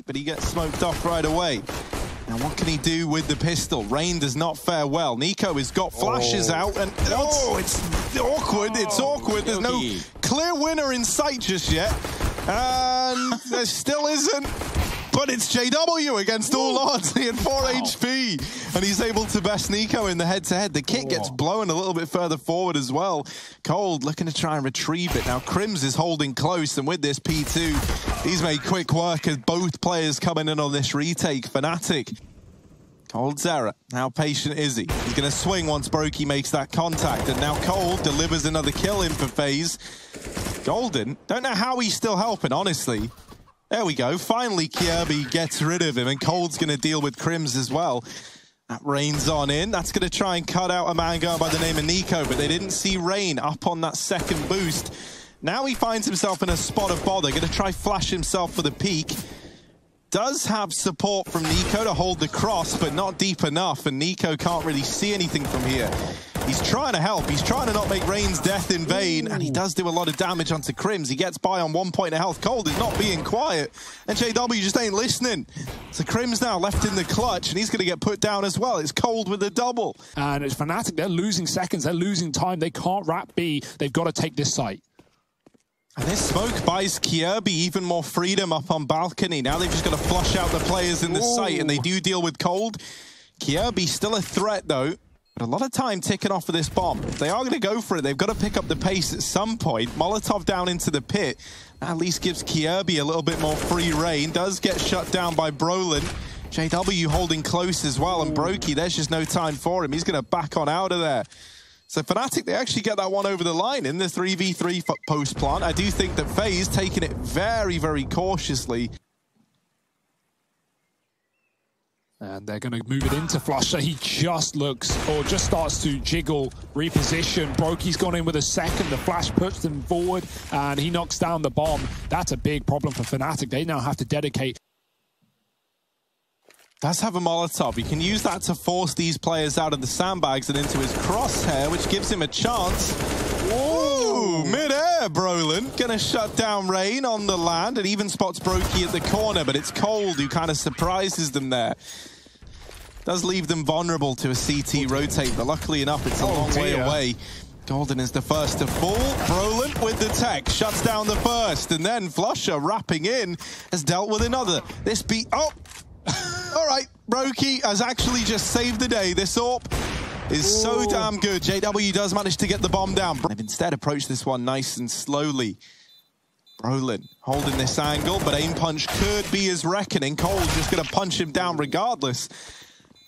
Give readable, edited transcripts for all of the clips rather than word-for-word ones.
But he gets smoked off right away. Now what can he do with the pistol? Rain does not fare well. niko has got flashes out and it's awkward. It's awkward. There's no clear winner in sight just yet. And there still isn't. But it's JW against all odds. He had 4 HP, and he's able to best niko in the head-to-head. The kit gets blown a little bit further forward as well. Cold looking to try and retrieve it. Now Crims is holding close, and with this P2, he's made quick work as both players coming in on this retake. Fnatic. coldzera. How patient is he? He's going to swing once Brokey makes that contact, and now Cold delivers another kill in for FaZe. Golden, don't know how he's still helping, honestly. There we go. Finally, Kirby gets rid of him, and Cold's going to deal with Crims as well. That Rain's on in. That's going to try and cut out a man going by the name of niko, but they didn't see Rain up on that second boost. Now he finds himself in a spot of bother. Going to try flash himself for the peak. Does have support from niko to hold the cross, but not deep enough, and niko can't really see anything from here. He's trying to help. He's trying to not make Rain's death in vain, and he does do a lot of damage onto Crims. He gets by on 1 point of health. Cold is not being quiet, and JW just ain't listening. So Crims now left in the clutch, and he's going to get put down as well. It's Cold with a double. And it's Fnatic. They're losing seconds. They're losing time. They can't wrap B. They've got to take this site. And this smoke buys Kirby even more freedom up on balcony. Now they've just got to flush out the players in the site, and they do deal with Cold. Kirby still a threat, though. But a lot of time ticking off of this bomb. If they are going to go for it, they've got to pick up the pace at some point. Molotov down into the pit. That at least gives Kirby a little bit more free reign. Does get shut down by Brolin. JW holding close as well. And Brokey, there's just no time for him. He's going to back on out of there. So Fnatic, they actually get that one over the line in the 3v3 post plant. I do think that FaZe taking it very, very cautiously. And they're going to move it into Flusher. He just looks, or just starts to jiggle, reposition. Brokey's gone in with a second. The flash puts them forward, and he knocks down the bomb. That's a big problem for Fnatic. They now have to dedicate. Does have a Molotov. He can use that to force these players out of the sandbags and into his crosshair, which gives him a chance. Ooh, mid-air, Brolin. Gonna shut down Rain on the land, and even spots Brokey at the corner, but it's Cold who kind of surprises them there. Does leave them vulnerable to a CT rotate, but luckily enough, it's a long way away. Golden is the first to fall. Brolin with the tech shuts down the first, and then Flusher wrapping in has dealt with another. This beat... Oh! All right, Brokey has actually just saved the day. This AWP is so damn good. JW does manage to get the bomb down. They've instead approached this one nice and slowly. Brolin holding this angle, but aim punch could be his reckoning. Cole's just going to punch him down regardless.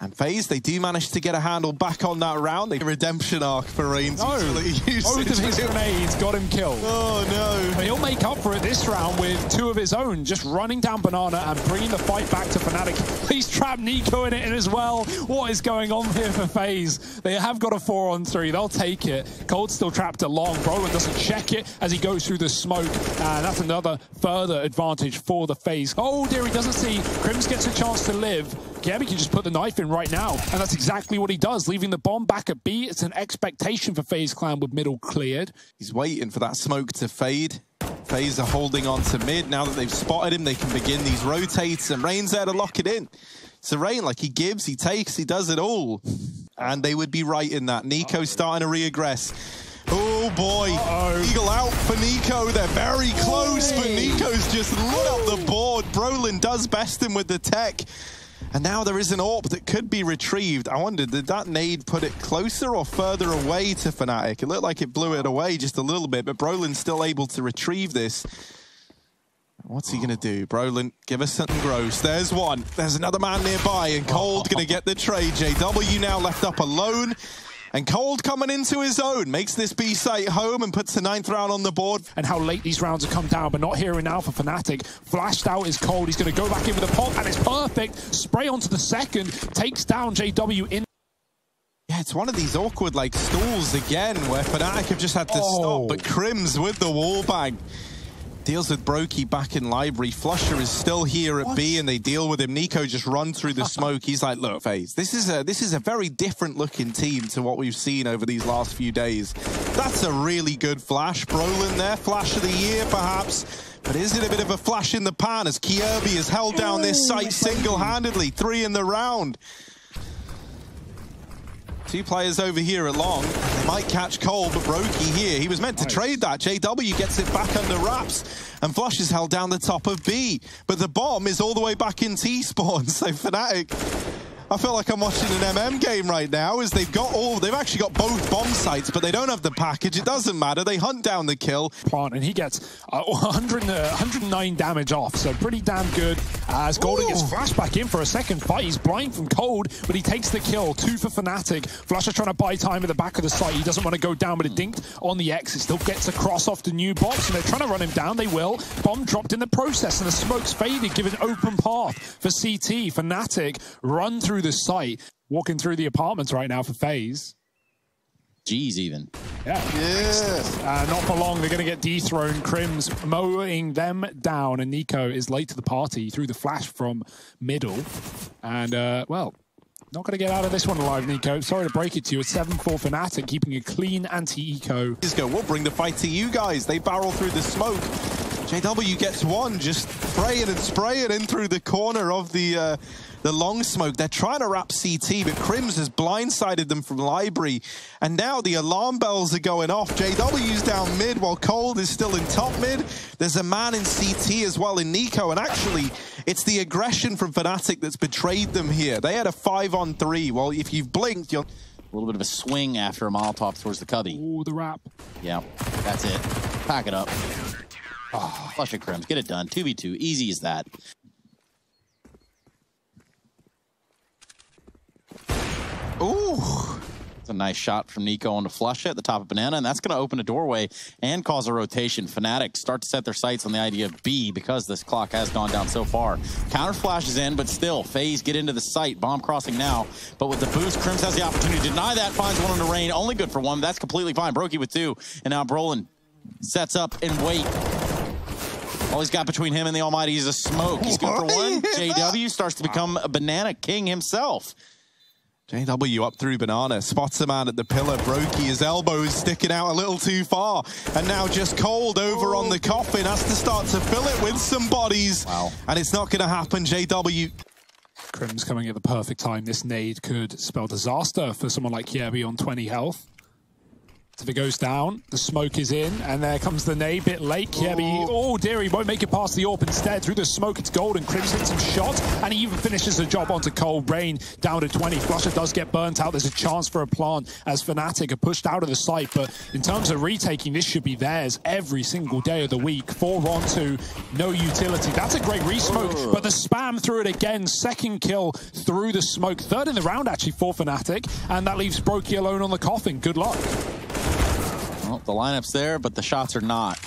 And FaZe, they do manage to get a handle back on that round. The redemption arc for Reigns. Both of his grenades got him killed. Oh, no. But he'll make up for it this round with 2 of his own, just running down Banana and bringing the fight back to Fnatic. He's trapped niko in it as well. What is going on here for FaZe? They have got a 4-on-3. They'll take it. Cold's still trapped along. Brolin doesn't check it as he goes through the smoke. And that's another further advantage for the FaZe. Oh, dear, he doesn't see. Crims gets a chance to live. Kirby can just put the knife in right now, and that's exactly what he does, leaving the bomb back at B. It's an expectation for FaZe Clan with middle cleared. He's waiting for that smoke to fade. FaZe are holding on to mid. Now that they've spotted him, they can begin these rotates, and Rain's there to lock it in. So Rain, like, he gives, he takes, he does it all. And they would be right in that. niko's starting to reaggress. Oh boy, Eagle out for niko. They're very close, but niko's just lit up the board. Brolin does best him with the tech. And now there is an AWP that could be retrieved. I wondered, did that nade put it closer or further away to Fnatic? It looked like it blew it away just a little bit, but Brolin's still able to retrieve this. What's he going to do? Brolin, give us something gross. There's one. There's another man nearby, and Cold going to get the trade. JW now left up alone. And Cold coming into his own, makes this B site home and puts the 9th round on the board. And how late these rounds have come down, but not here and now for Fnatic. Flashed out is Cold. He's going to go back in with a pop, and it's perfect. Spray onto the second, takes down JW in. Yeah, it's one of these awkward, like, stalls again, where Fnatic have just had to stop, but Crims with the wallbang. Deals with Brokey back in library. Flusher is still here at B, and they deal with him. niko just runs through the smoke. He's like, look, FaZe, this is a very different looking team to what we've seen over these last few days. That's a really good flash. Brolin there, flash of the year, perhaps. But is it a bit of a flash in the pan as kxgo has held down this site single-handedly? 3 in the round. 2 players over here at long. They might catch Cold, but Brokey here. He was meant to trade that. JW gets it back under wraps. And Flush is held down the top of B. But the bomb is all the way back in T-spawn. So Fnatic, I feel like I'm watching an MM game right now, as they've actually got both bomb sites, but they don't have the package. It doesn't matter. They hunt down the kill. Plant, and he gets 109 damage off, so pretty damn good. As Golden gets flashed back in for a second fight. He's blind from Cold, but he takes the kill. 2 for Fnatic. Flush is trying to buy time at the back of the site. He doesn't want to go down with a dinked on the X. It still gets across off the new box, and they're trying to run him down. They will. Bomb dropped in the process, and the smoke's faded, giving open path for CT. Fnatic run through the site, walking through the apartments right now for FaZe. G's even. Yeah. Not for long. They're going to get dethroned. Crims mowing them down, and niko is late to the party through the flash from middle. And, well, not going to get out of this one alive, niko. Sorry to break it to you. It's 7-4 Fnatic, keeping a clean anti-eco. We'll bring the fight to you guys. They barrel through the smoke. JW gets one, just spraying and spraying in through the corner of the long smoke. They're trying to wrap CT, but Crims has blindsided them from library. And now the alarm bells are going off. JW's down mid while Cold is still in top mid. There's a man in CT as well in niko. And actually, it's the aggression from Fnatic that's betrayed them here. They had a 5-on-3. Well, if you've blinked, you're... A little bit of a swing after a Molotov towards the cubby. Ooh, the wrap. Yeah, that's it. Pack it up. Oh, flush it, Crims. Get it done. 2v2. Easy as that. Ooh. It's a nice shot from niko on to flush it at the top of Banana, and that's going to open a doorway and cause a rotation. Fnatic start to set their sights on the idea of B because this clock has gone down so far. Counter flash is in, but still, FaZe get into the site. Bomb crossing now, but with the boost, Crims has the opportunity to deny that, finds one in the rain. Only good for one. That's completely fine. Brokey with 2, and now Brolin sets up and wait. All he's got between him and the Almighty is a smoke. He's good for 1. JW starts to become a banana king himself. JW up through Banana, spots a man at the pillar. Brokey, his elbows sticking out a little too far. And now just Cold over on the coffin, has to start to fill it with some bodies. Wow. And it's not going to happen, JW. Crims coming at the perfect time. This nade could spell disaster for someone like kxgo on 20 health. If it goes down, the smoke is in, and there comes the nade, bit late. kxgo, oh dear, he won't make it past the AWP instead. Through the smoke, it's Golden. Crims hits some shots, and he even finishes the job onto Cold. Rain down to 20. Flusher does get burnt out. There's a chance for a plant as Fnatic are pushed out of the site, but in terms of retaking, this should be theirs every single day of the week. 4-on-2, no utility. That's a great re-smoke, but the spam through it again. Second kill through the smoke. 3rd in the round, actually, for Fnatic, and that leaves Brokey alone on the coffin. Good luck. Well, the lineup's there, but the shots are not.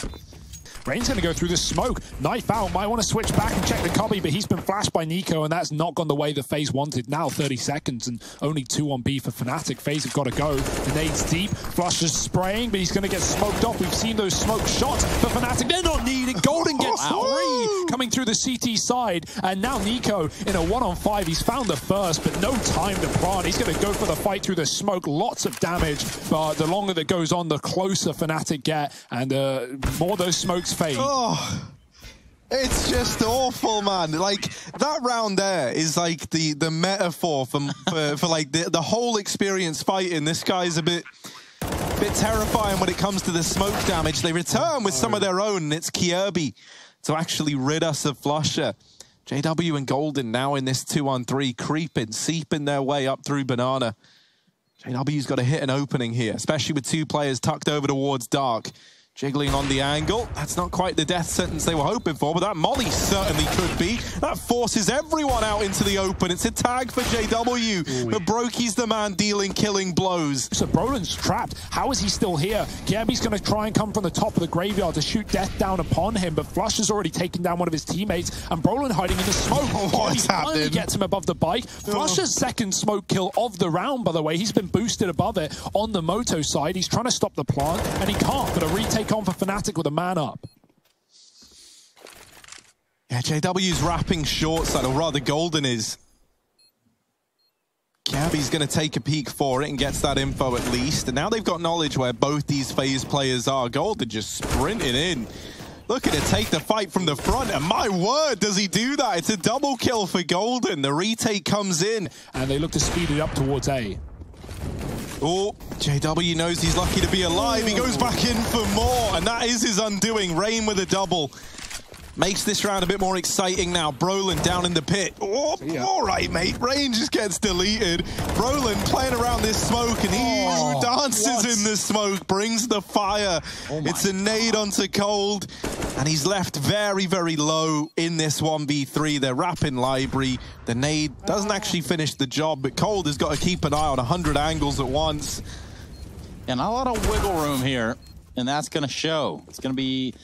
Rain's going to go through the smoke. Knife out. Might want to switch back and check the cubby, but he's been flashed by niko, and that's not gone the way that FaZe wanted. Now 30 seconds and only 2 on B for Fnatic. FaZe have got to go. The nade's deep. Flush is spraying, but he's going to get smoked off. We've seen those smoke shots for Fnatic. They're not needed. Golden gets 3 coming through the CT side, and now niko in a 1-on-5. He's found the first, but no time to plant. He's going to go for the fight through the smoke. Lots of damage, but the longer that goes on, the closer Fnatic get, and the more those smokes fade. Oh, it's just awful, man. Like, that round there is like the metaphor for like the whole experience fighting. This guy's a bit terrifying when it comes to the smoke damage. They return with some of their own, and it's kxgo to actually rid us of Flusher. JW and Golden now in this 2-on-3, creeping, seeping their way up through Banana. JW's got to hit an opening here, especially with 2 players tucked over towards Dark. Jiggling on the angle. That's not quite the death sentence they were hoping for, but that molly certainly could be. That forces everyone out into the open. It's a tag for JW, but Brokey's the man dealing killing blows. So Brolin's trapped. How is he still here? kxgo's going to try and come from the top of the graveyard to shoot death down upon him, but Flush has already taken down one of his teammates, and Brolin hiding in the smoke. What's happening? Finally gets him above the bike. Flush's second smoke kill of the round, by the way. He's been boosted above it on the moto side. He's trying to stop the plant, and he can't, but a retake on for Fnatic with a man up. Yeah, JW's wrapping short side, or rather Golden is. kxgo's going to take a peek for it and gets that info at least. And now they've got knowledge where both these FaZe players are. Golden just sprinting in looking to take the fight from the front, and my word, does he do that? It's a double kill for Golden. The retake comes in. And they look to speed it up towards A. Oh, JW knows he's lucky to be alive. He goes back in for more, and that is his undoing. Rain with a double. Makes this round a bit more exciting now. Brolin down in the pit. Oh, all right, mate. Rain just gets deleted. Brolin playing around this smoke, and he dances in the smoke, brings the fire. It's a nade onto Cold, and he's left very, very low in this 1v3. They're wrapping library. The nade doesn't actually finish the job, but Cold has got to keep an eye on 100 angles at once. And a lot of wiggle room here, and that's going to show. It's going to be...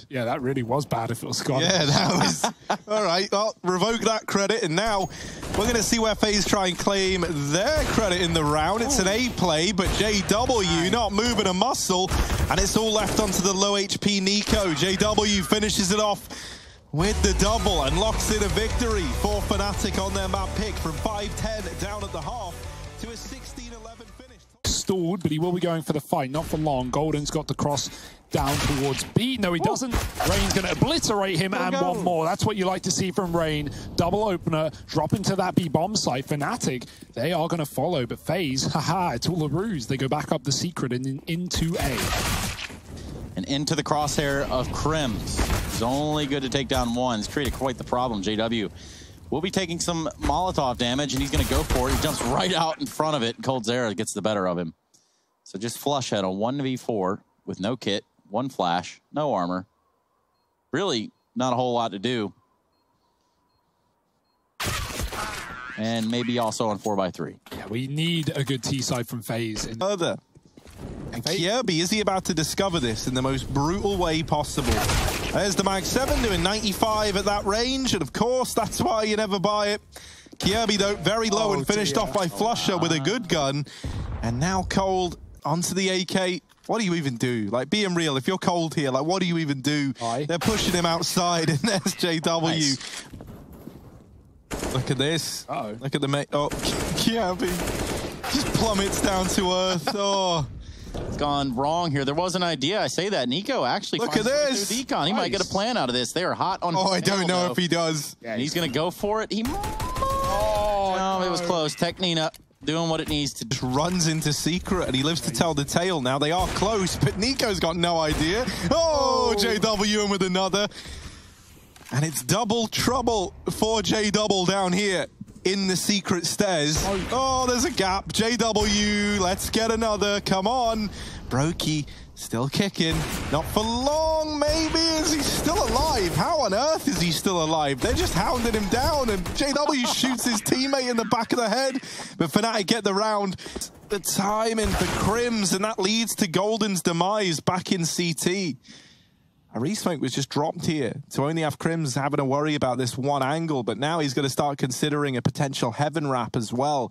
Yeah, that really was bad if it was Scott. Yeah, that was... All right, well, revoke that credit, and now we're going to see where FaZe try and claim their credit in the round. It's an A play, but JW not moving a muscle, and it's all left onto the low HP niko. JW finishes it off with the double and locks in a victory for Fnatic on their map pick from 5-10 down at the half to a 16-11 finish. Stalled, but he will be going for the fight, not for long. Golden's got the cross down towards B. No, he doesn't. Rain's going to obliterate him, and one more. That's what you like to see from Rain. Double opener, drop into that B bomb site. Fnatic, they are going to follow, but FaZe, haha, it's all a ruse. They go back up the secret and into A. And into the crosshair of Crims. It's only good to take down one. It's created quite the problem. JW will be taking some Molotov damage, and he's going to go for it. He jumps right out in front of it. coldzera gets the better of him. So just flush head on 1v4 with no kit, one flash, no armor. Really not a whole lot to do. And maybe also on 4x3. Yeah, we need a good T side from FaZe. Further. And Kirby, is he about to discover this in the most brutal way possible? There's the Mag 7 doing 95 at that range, and of course, that's why you never buy it. Kirby, though, very low and finished off by Flusher with a good gun. And now Cold onto the AK. What do you even do? Like, being real, if you're Cold here, like, what do you even do? They're pushing him outside, and there's JW. Nice. Look at this. Look at the mate. Oh, Kirby just plummets down to earth. Oh. It's gone wrong here. There was an idea. I say that. niko actually look at this. Decon. He might get a plan out of this. They are hot on. Oh, I don't know if he does. Yeah, he's going to go for it. He. Oh, no, it was close. Technina doing what it needs to do. Just runs into secret, and he lives to tell the tale. Now they are close, but niko's got no idea. Oh, JW in with another. And it's double trouble for JW down here in the secret stairs. Oh, there's a gap. JW, let's get another. Come on. Brokey still kicking. Not for long, maybe. Is he still alive? How on earth is he still alive? They're just hounding him down, and JW shoots his teammate in the back of the head. But Fnatic get the round. The timing for Crims, and that leads to Golden's demise back in CT. A resmoke was just dropped here to only have Crims having to worry about this one angle, but now he's going to start considering a potential heaven wrap as well.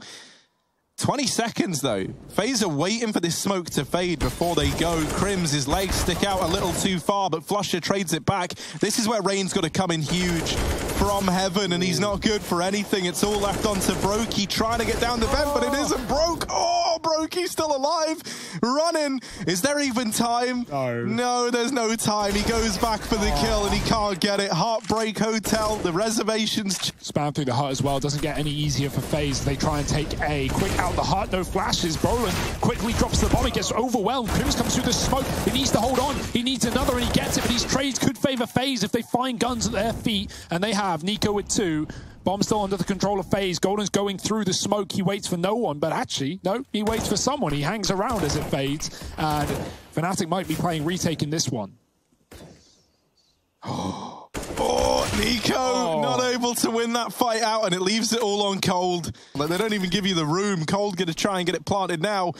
20 seconds though. FaZe are waiting for this smoke to fade before they go. Crims, his legs stick out a little too far, but Flusher trades it back. This is where Rain's got to come in huge from heaven, and he's not good for anything. It's all left onto Brokey trying to get down the vent, but it isn't Broke. Oh, Brokey's still alive, running. Is there even time? No, there's no time. He goes back for the kill, and he can't get it. Heartbreak Hotel, the reservations. Spam through the hut as well. Doesn't get any easier for FaZe. They try and take A. Quick out the hut, no flashes. Brolin quickly drops the bomb. He gets overwhelmed. Crims comes through the smoke. He needs to hold on. He needs another, and he gets it, but these trades could favor FaZe if they find guns at their feet, and they have. niko with 2. Bomb still under the control of FaZe. Golden's going through the smoke. He waits for no one, but actually, no, he waits for someone. He hangs around as it fades, and Fnatic might be playing retake in this one. Oh, niko not able to win that fight out, and it leaves it all on Cold. Like, they don't even give you the room. Cold going to try and get it planted now.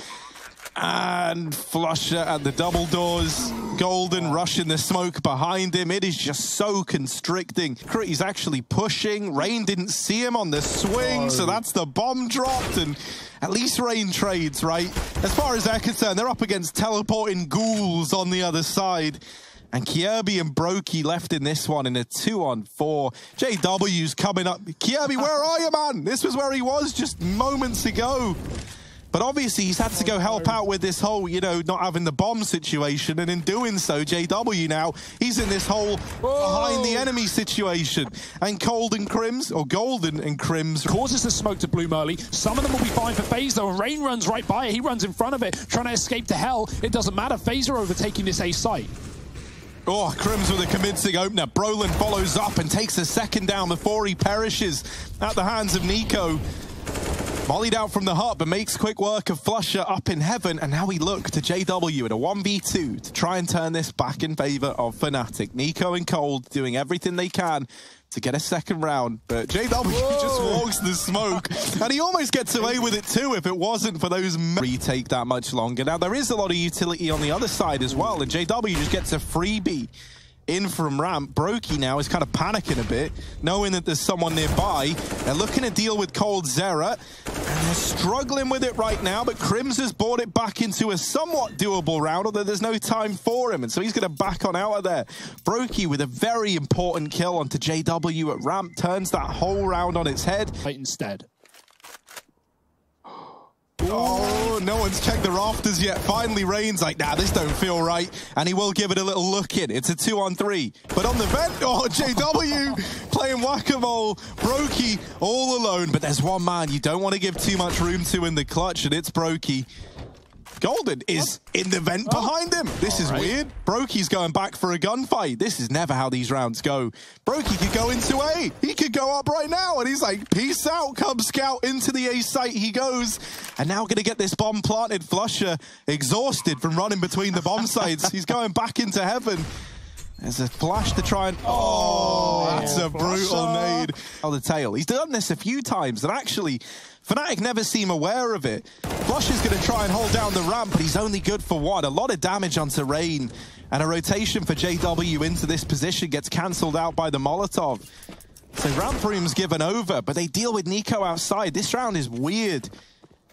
And Flusher at the double doors. Golden rushing the smoke behind him. It is just so constricting. He's actually pushing. Rain didn't see him on the swing, so that's the bomb dropped, and at least Rain trades, right? As far as they're concerned, they're up against teleporting ghouls on the other side. And Kirby and Brokey left in this one in a 2-on-4. JW's coming up. Kirby, where are you, man? This was where he was just moments ago. But obviously he's had to go help out with this whole, you know, not having the bomb situation. And in doing so, JW now, he's in this whole behind the enemy situation. And Golden and Crims causes the smoke to bloom early. Some of them will be fine for FaZe though. Rain runs right by it. He runs in front of it, trying to escape to hell. It doesn't matter. FaZe are overtaking this A site. Oh, Crims with a convincing opener. Brolin follows up and takes a second down before he perishes at the hands of niko. Mollied out from the hut, but makes quick work of flusha up in heaven. And now we look to JW at a 1v2 to try and turn this back in favor of Fnatic. niko and Cold doing everything they can to get a second round, but JW just walks the smoke, and he almost gets away with it too if it wasn't for those retake that much longer. Now, there is a lot of utility on the other side as well, and JW just gets a freebie in from ramp. Brokey now is kind of panicking a bit, knowing that there's someone nearby. They're looking to deal with coldzera, and they're struggling with it right now, but Crims has brought it back into a somewhat doable round, although there's no time for him, and so he's going to back on out of there. Brokey with a very important kill onto JW at ramp, turns that whole round on its head. Right instead. Oh, no one's checked the rafters yet. Finally, Rain's like, nah, this don't feel right. And he will give it a little look in. It's a 2-on-3. But on the vent, oh, JW playing whack-a-mole. Brokey all alone. But there's one man you don't want to give too much room to in the clutch, and it's Brokey. Golden is in the vent behind him. This is weird. Brokey's going back for a gunfight. This is never how these rounds go. Brokey could go into A. He could go up right now. And he's like, peace out, Cub Scout. Into the A site he goes. And now going to get this bomb planted. flusha exhausted from running between the bomb sites. He's going back into heaven. There's a flash to try and... Oh, that's a brutal nade on the tail. He's done this a few times, and actually, Fnatic never seem aware of it. Flush is going to try and hold down the ramp, but he's only good for one. A lot of damage onto Rain, and a rotation for JW into this position gets cancelled out by the Molotov. So ramp room's given over, but they deal with niko outside. This round is weird.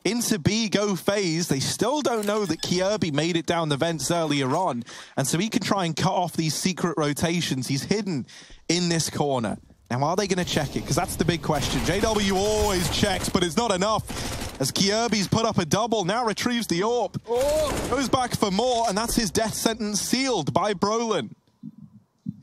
Into B go FaZe. They still don't know that kjaerbye made it down the vents earlier on, and so he can try and cut off these secret rotations. He's hidden in this corner. Now, are they going to check it? Because that's the big question. JW always checks, but it's not enough. As kjaerbye's put up a double, now retrieves the AWP. Goes back for more, and that's his death sentence sealed by Brolin.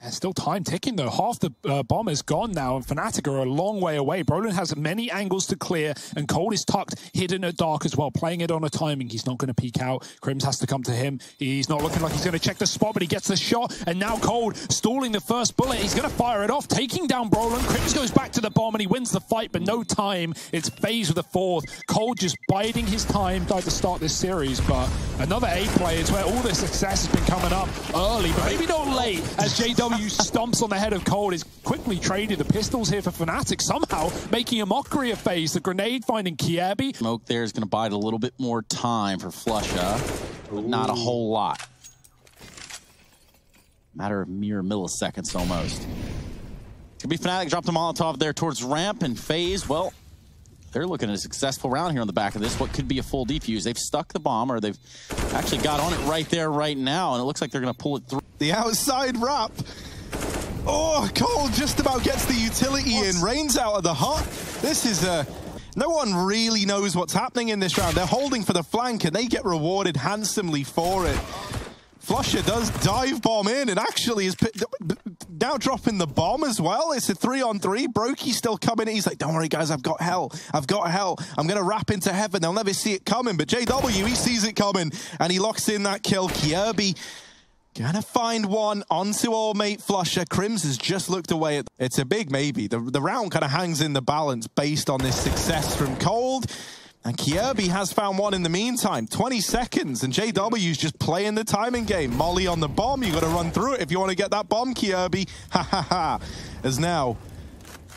There's still time ticking, though. Half the bomb is gone now, and Fnatic are a long way away. Brolin has many angles to clear, and Cold is tucked, hidden at dark as well, playing it on a timing. He's not going to peek out. Crims has to come to him. He's not looking like he's going to check the spot, but he gets the shot, and now Cold stalling the first bullet. He's going to fire it off, taking down Brolin. Crims goes back to the bomb, and he wins the fight, but no time. It's FaZe with the fourth. Cold just biding his time, tried to start this series, but another A play is where all the success has been coming up early, but maybe not late, as JW stomps on the head of Cold. Is quickly traded the pistols here for Fnatic, somehow making a mockery of FaZe. The grenade finding kjaerbye. Smoke there is going to bide a little bit more time for flusha, but not a whole lot. Matter of mere milliseconds almost. Could be Fnatic dropped a Molotov there towards ramp, and FaZe, well, they're looking at a successful round here on the back of this. What could be a full defuse. They've stuck the bomb, or they've actually got on it right there, right now, and it looks like they're going to pull it through. The outside wrap. Oh, Cold just about gets the utility in. Rain's out of the hut. This is no one really knows what's happening in this round. They're holding for the flank, and they get rewarded handsomely for it. flusha does dive bomb in, and actually is now dropping the bomb as well. It's a 3-on-3. Brokey still coming in. He's like, don't worry, guys, I've got hell. I've got hell. I'm going to wrap into heaven. They'll never see it coming. But JW, he sees it coming, and he locks in that kill. kjaerbye gonna find one onto old mate flusha. Crims has just looked away. It's a big maybe. The round kind of hangs in the balance based on this success from Cold. And kjaerbye has found one in the meantime. 20 seconds, and JW's just playing the timing game. Molly on the bomb. You got to run through it if you want to get that bomb, kjaerbye. Ha ha ha. As now,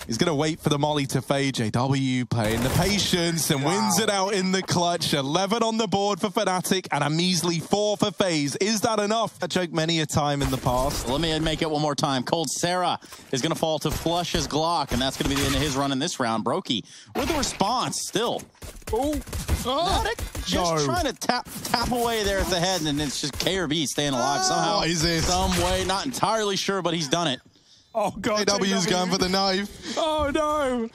he's going to wait for the molly to fade. JW playing the patience and wins it out in the clutch. 11 on the board for Fnatic and a measly 4 for FaZe. Is that enough? A joke many a time in the past. Let me make it one more time. coldzera is going to fall to flusha's Glock, and that's going to be the end of his run in this round. Brokey with the response still. Fnatic just trying to tap away there at the head, and it's just kjaerbye staying alive somehow. Some way, not entirely sure, but he's done it. Oh god, JW's going for the knife. Oh no,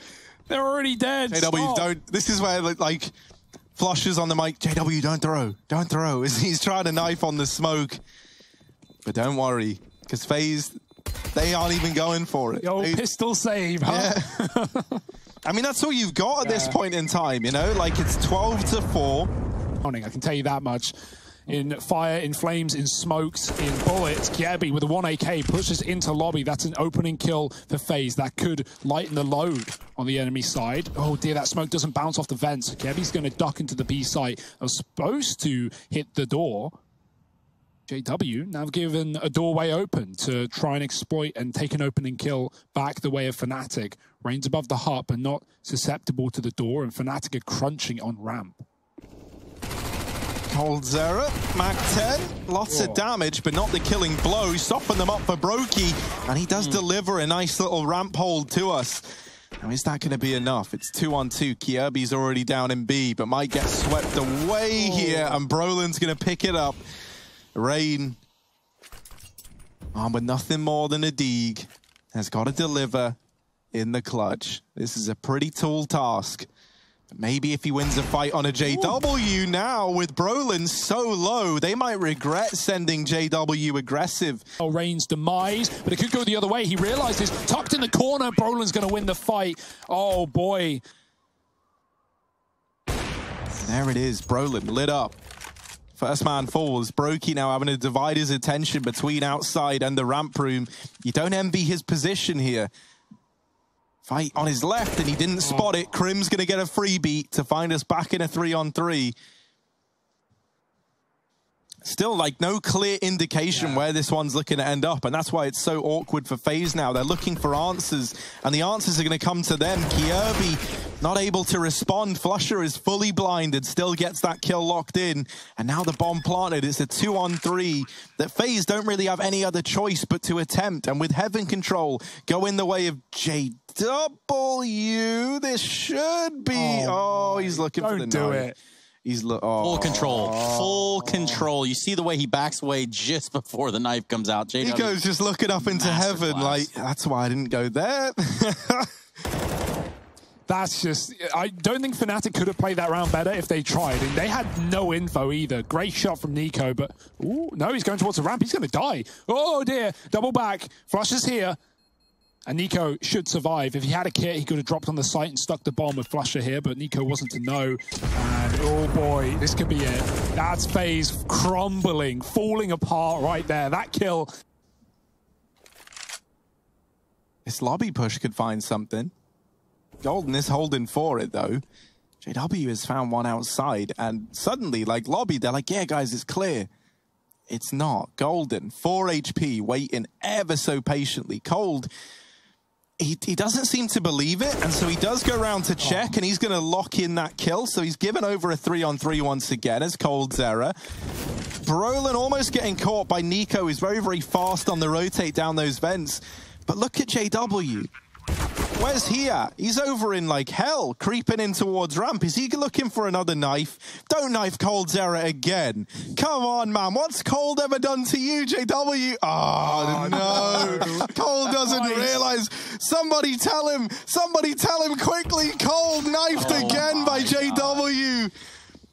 they're already dead. JW, don't. This is where like Flushes on the mic. JW, don't throw. Don't throw. He's trying to knife on the smoke. But don't worry, because FaZe, they aren't even going for it. Yo, pistol save, huh? Yeah. I mean, that's all you've got at this point in time, you know? Like, it's 12-4. I can tell you that much. In fire, in flames, in smokes, in bullets, kjaerbye with a 1 AK pushes into lobby. That's an opening kill for FaZe. That could lighten the load on the enemy side. Oh dear, that smoke doesn't bounce off the vents. kjaerbye's going to duck into the B site. I was supposed to hit the door. JW now given a doorway open to try and exploit and take an opening kill back the way of Fnatic. Reigns above the hut, but not susceptible to the door, and Fnatic are crunching on ramp. coldzera, Mac 10, lots of damage, but not the killing blow. Soften them up for Brokey, and he does deliver a nice little ramp hold to us. Now, is that going to be enough? It's 2-on-2. kjaerbye's already down in B, but might get swept away here, and Brolin's going to pick it up. Rain, with nothing more than a Deeg, has got to deliver in the clutch. This is a pretty tall task. But maybe if he wins a fight on a JW now, with Brolin so low, they might regret sending JW aggressive. Oh, Rain's demise, but it could go the other way. He realizes, tucked in the corner, Brolin's going to win the fight. Oh, boy. There it is, Brolin lit up. First man falls. Brokey now having to divide his attention between outside and the ramp room. You don't envy his position here. Fight on his left, and he didn't spot it. Crim's going to get a free beat to find us back in a 3-on-3. Still, like, no clear indication where this one's looking to end up, and that's why it's so awkward for FaZe now. They're looking for answers, and the answers are going to come to them. kjaerbye not able to respond. Flusher is fully blinded, still gets that kill locked in, and now the bomb planted. It's a 2-on-3 that FaZe don't really have any other choice but to attempt, and with Heaven Control go in the way of JW, this should be... Oh, he's looking for the Don't do knife. it. He's full control, full control. You see the way he backs away just before the knife comes out. JW, Nico's just looking up into heaven like, that's why I didn't go there. That's just, I don't think Fnatic could have played that round better if they tried, and they had no info either. Great shot from niko, but ooh, no, he's going towards the ramp. He's going to die. Oh dear, double back. Flush is here. And niko should survive. If he had a kit, he could have dropped on the site and stuck the bomb with Flusher here, but niko wasn't to know. And oh boy, this could be it. That's FaZe crumbling, falling apart right there. That kill. This lobby push could find something. Golden is holding for it, though. JW has found one outside, and suddenly, like, lobby, they're like, yeah, guys, it's clear. It's not. Golden, 4 HP, waiting ever so patiently. Cold, he doesn't seem to believe it, and so he does go around to check, and he's going to lock in that kill. So he's given over a 3-on-3 once again as coldzera. Brolin almost getting caught by niko, who's very, very fast on the rotate down those vents. But look at JW. Where's he at? He's over in, like, hell, creeping in towards ramp. Is he looking for another knife? Don't knife coldzera again. Come on, man. What's Cold ever done to you, JW? Oh, no. Cold doesn't realize. Somebody tell him. Somebody tell him quickly. Cold knifed again by JW.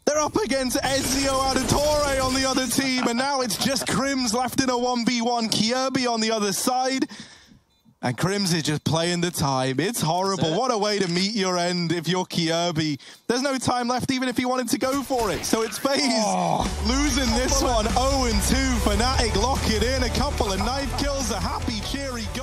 They're up against Ezio Auditore on the other team, and now it's just Crims left in a 1v1. kjaerbye on the other side. And Crims is just playing the time. It's horrible. What a way to meet your end if you're kjaerbye. There's no time left even if he wanted to go for it. So it's FaZe losing this one 0-2. Fnatic lock it in. A couple of knife kills. A happy, cheery go.